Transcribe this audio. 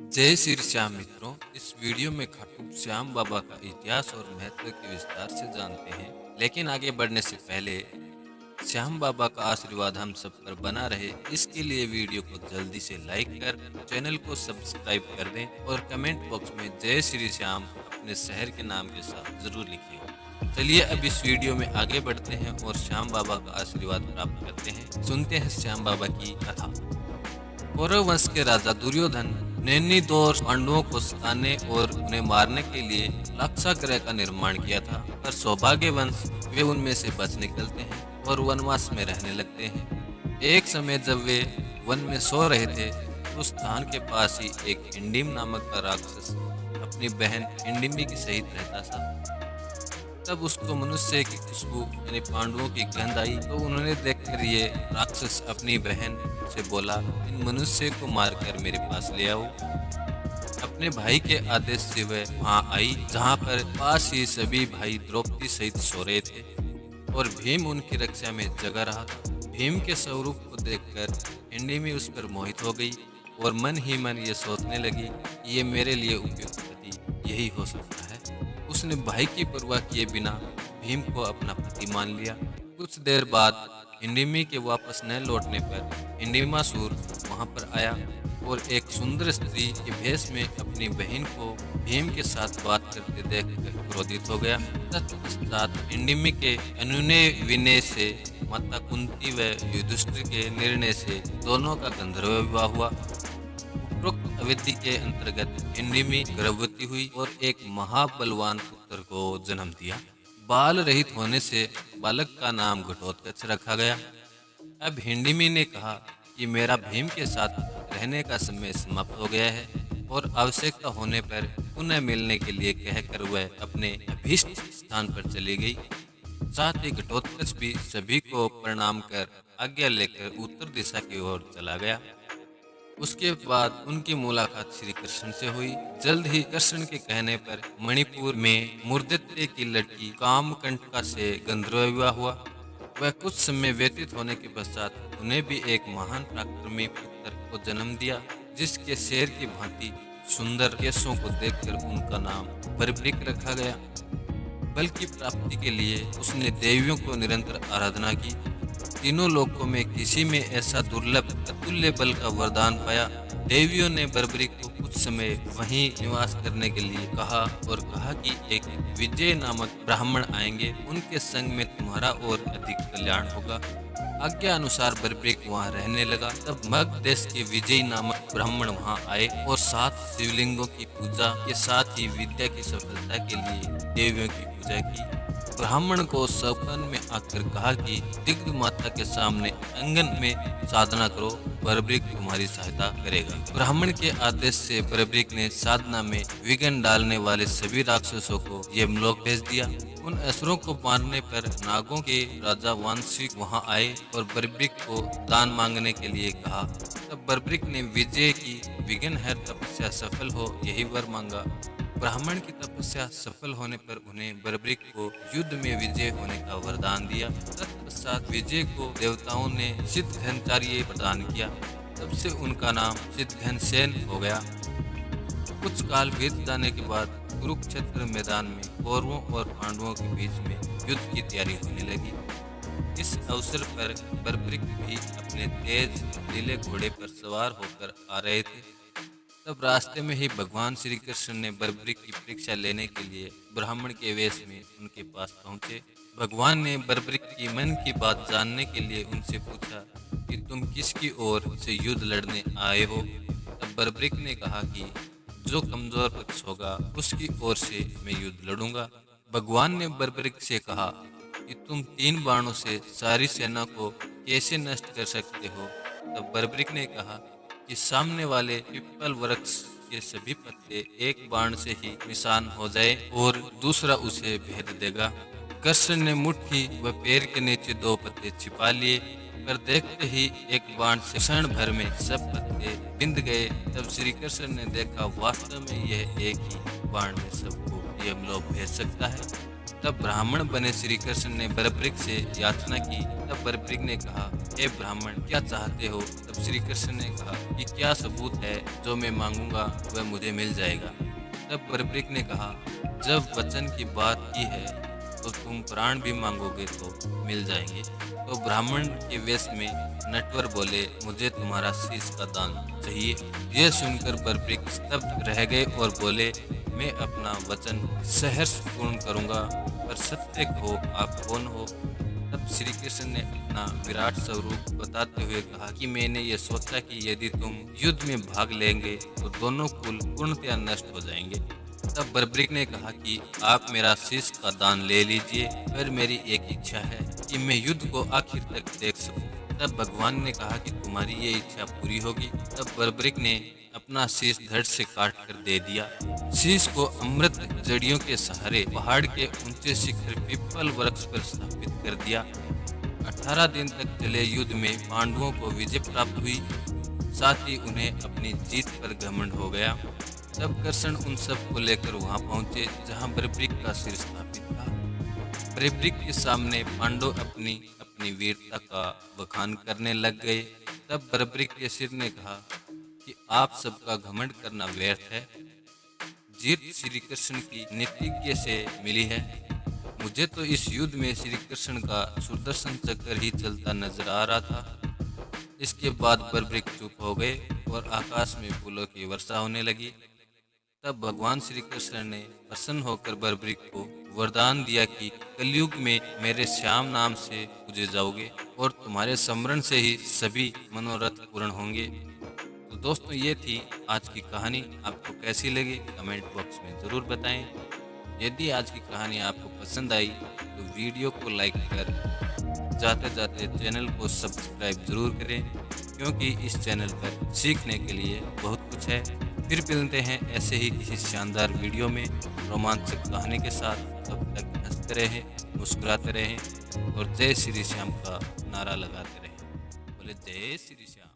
जय श्री श्याम मित्रों। इस वीडियो में खाटू श्याम बाबा का इतिहास और महत्व के विस्तार से जानते हैं। लेकिन आगे बढ़ने से पहले श्याम बाबा का आशीर्वाद हम सब पर बना रहे, इसके लिए वीडियो को जल्दी से लाइक कर चैनल को सब्सक्राइब कर दें और कमेंट बॉक्स में जय श्री श्याम अपने शहर के नाम के साथ जरूर लिखिए। चलिए अब इस वीडियो में आगे बढ़ते हैं और श्याम बाबा का आशीर्वाद प्राप्त करते हैं। सुनते हैं श्याम बाबा की कथा। कौरव वंश के राजा दुर्योधन ने दो पांडवों को सताने और उन्हें मारने के लिए लाक्षागृह का निर्माण किया था, पर सौभाग्यवंश वे उनमें से बच निकलते हैं और वनवास में रहने लगते हैं। एक समय जब वे वन में सो रहे थे, तो उस स्थान के पास ही एक हिंडिम नामक का राक्षस अपनी बहन हिंडिमी के सहित रहता था। तब उसको मनुष्य की खुशबू यानी पांडवों की गंध आई, तो उन्होंने देखकर ये राक्षस अपनी बहन से बोला, इन मनुष्य को मारकर मेरे पास ले आओ। अपने भाई के आदेश से वह वहां आई, जहां पर पास ही सभी भाई द्रौपदी सहित सो रहे थे और भीम उनकी रक्षा में जगा रहा था। भीम के स्वरूप को देखकर हिंडिमी उस पर मोहित हो गई और मन ही मन ये सोचने लगी कि ये मेरे लिए उपयुक्त पति यही हो सकता है। उसने भाई की परवाह किए बिना भीम को अपना पति मान लिया। कुछ देर बाद हिंडिमी के वापस न लौटने पर हिंडिमासुर वहां पर आया और एक सुंदर स्त्री के भेष में अपनी बहन को भीम के साथ बात करते देखकर क्रोधित हो गया। तत्पश्चात हिंडिमी के अनुनय विनय से माता कुंती व युधिष्ठिर के निर्णय से दोनों का गंधर्व विवाह हुआ। उपरोक्त अवधि के अंतर्गत हिंडिमी गर्भवती हुई और एक महाबलवान पुत्र को जन्म दिया। बाल रहित होने से बालक का नाम घटोत्कच रखा गया। अब हिंडिमी ने कहा कि मेरा भीम के साथ रहने का समय समाप्त हो गया है और आवश्यकता होने पर पुनः मिलने के लिए कहकर वह अपने अभीष्ट स्थान पर चली गई। साथ ही घटोत्कच भी सभी को प्रणाम कर आज्ञा लेकर उत्तर दिशा की ओर चला गया। उसके बाद उनकी मुलाकात श्री कृष्ण से हुई। जल्द ही कृष्ण के कहने पर मणिपुर में मूर्धत्य की लड़की कामकंटका से गंधर्व विवाह हुआ। वह कुछ समय व्यतीत होने के पश्चात उन्हें भी एक महान पराक्रमी पुत्र को जन्म दिया, जिसके शेर की भांति सुंदर केशों को देखकर उनका नाम बर्बरिक रखा गया। बल की प्राप्ति के लिए उसने देवियों को निरंतर आराधना की। तीनों लोकों में किसी में ऐसा दुर्लभ अतुल्य बल का वरदान पाया। देवियों ने बर्बरिक को कुछ समय वहीं निवास करने के लिए कहा और कहा कि एक विजय नामक ब्राह्मण आएंगे, उनके संग में तुम्हारा और अधिक कल्याण होगा। आज्ञा अनुसार बर्बरिक वहां रहने लगा। तब मगध देश के विजय नामक ब्राह्मण वहां आए और 7 शिवलिंगों की पूजा के साथ ही विद्या की सफलता के लिए देवियों की पूजा की। ब्राह्मण को सपन में आकर कहा कि दिग्ध माता के सामने आंगन में साधना करो, बर्बरिक तुम्हारी सहायता करेगा। ब्राह्मण के आदेश से बर्बरिक ने साधना में विघ्न डालने वाले सभी राक्षसों को यमलोक भेज दिया। उन असुरों को मारने पर नागों के राजा वांशिक वहां आए और बर्बरिक को दान मांगने के लिए कहा। तब बर्बरिक ने विजय की विघ्न हर तपस्या सफल हो यही वर मांगा। ब्राह्मण की तपस्या सफल होने पर उन्हें बर्बरिक को युद्ध में विजय होने का वरदान दिया। तत्पश्चात विजय को देवताओं ने सिद्धघनचार्य प्रदान किया। तब से उनका नाम सिद्धघनसेन हो गया। कुछ काल बीत जाने के बाद कुरुक्षेत्र मैदान में कौरवों और पांडवों के बीच में युद्ध की तैयारी होने लगी। इस अवसर पर बर्बरिक भी अपने तेज नीले घोड़े पर सवार होकर आ रहे थे। तब रास्ते में ही भगवान श्री कृष्ण ने बर्बरिक की परीक्षा लेने के लिए ब्राह्मण के वेश में उनके पास पहुंचे। भगवान ने बर्बरिक की मन की बात जानने के लिए उनसे पूछा कि तुम किसकी ओर से युद्ध लड़ने आए हो। तब बर्बरिक ने कहा कि जो कमजोर पक्ष होगा उसकी ओर से मैं युद्ध लड़ूंगा। भगवान ने बर्बरिक से कहा कि तुम 3 बाणों से सारी सेना को कैसे नष्ट कर सकते हो। तब बर्बरिक ने कहा कि सामने वाले पीपल वृक्ष के सभी पत्ते एक बाण से ही निशान हो जाए और दूसरा उसे भेद देगा। कृष्ण ने मुट्ठी व पैर के नीचे 2 पत्ते छिपा लिए, पर देखते ही एक बाण से क्षण भर में सब पत्ते बिंद गए। तब श्री कृष्ण ने देखा वास्तव में यह एक ही बाण में सबको यमलोक भेज सकता है। तब ब्राह्मण बने श्री कृष्ण ने बरब्रिक से याचना की। तब बरब्रिक ने कहा, हे ब्राह्मण, क्या चाहते हो? तब श्री कृष्ण ने कहा कि क्या सबूत है, जो मैं मांगूंगा वह मुझे मिल जाएगा। तब बरब्रिक ने कहा, जब वचन की बात की है तो तुम प्राण भी मांगोगे तो मिल जाएंगे। तो ब्राह्मण के वेश में नटवर बोले, मुझे तुम्हारा शीश का दान चाहिए। यह सुनकर बरब्रिक स्तब्ध रह गए और बोले, मैं अपना वचन सहर्ष पूर्ण करूंगा, पर सत्य हो आप कौन हो? तब श्री कृष्ण ने अपना विराट स्वरूप बताते हुए कहा कि मैंने ये सोचा कि यदि तुम युद्ध में भाग लेंगे तो दोनों कुल पूर्णतया नष्ट हो जाएंगे। तब बरब्रिक ने कहा कि आप मेरा शीश का दान ले लीजिए, पर मेरी एक इच्छा है कि मैं युद्ध को आखिर तक देख सकूं। तब भगवान ने कहा कि तुम्हारी ये इच्छा पूरी होगी। तब बरब्रिक ने अपना शीश धड़ से काट कर दे दिया। शीश को अमृत जड़ियों के सहारे पहाड़ के ऊंचे शिखर पीपल वृक्ष पर स्थापित कर दिया। 18 दिन तक चले युद्ध में पांडवों को विजय प्राप्त हुई, साथ ही उन्हें अपनी जीत पर घमंड हो गया। तब कृष्ण उन सब को लेकर वहां पहुंचे जहां बरब्रिक का सिर स्थापित था। बरब्रिक के सामने पांडव अपनी अपनी वीरता का बखान करने लग गए। तब बरब्रिक के सिर ने कहा कि आप सबका घमंड करना व्यर्थ है। जीत श्री कृष्ण की नीतिज्ञ से मिली है। मुझे तो इस युद्ध में श्री कृष्ण का सुदर्शन चक्र ही चलता नजर आ रहा था। इसके बाद बरब्रिक चुप हो गए और आकाश में फूलों की वर्षा होने लगी। तब भगवान श्री कृष्ण ने प्रसन्न होकर बरब्रिक को वरदान दिया कि कलयुग में मेरे श्याम नाम से पूजे जाओगे और तुम्हारे स्मरण से ही सभी मनोरथ पूर्ण होंगे। तो दोस्तों, ये थी आज की कहानी। आपको कैसी लगी कमेंट बॉक्स में ज़रूर बताएं। यदि आज की कहानी आपको पसंद आई तो वीडियो को लाइक कर जाते जाते चैनल को सब्सक्राइब जरूर करें, क्योंकि इस चैनल पर सीखने के लिए बहुत कुछ है। फिर मिलते हैं ऐसे ही किसी शानदार वीडियो में रोमांचक कहानी के साथ। तब तक हंसते रहें, मुस्कुराते रहें और जय श्री श्याम का नारा लगाते रहें। बोले जय श्री श्याम।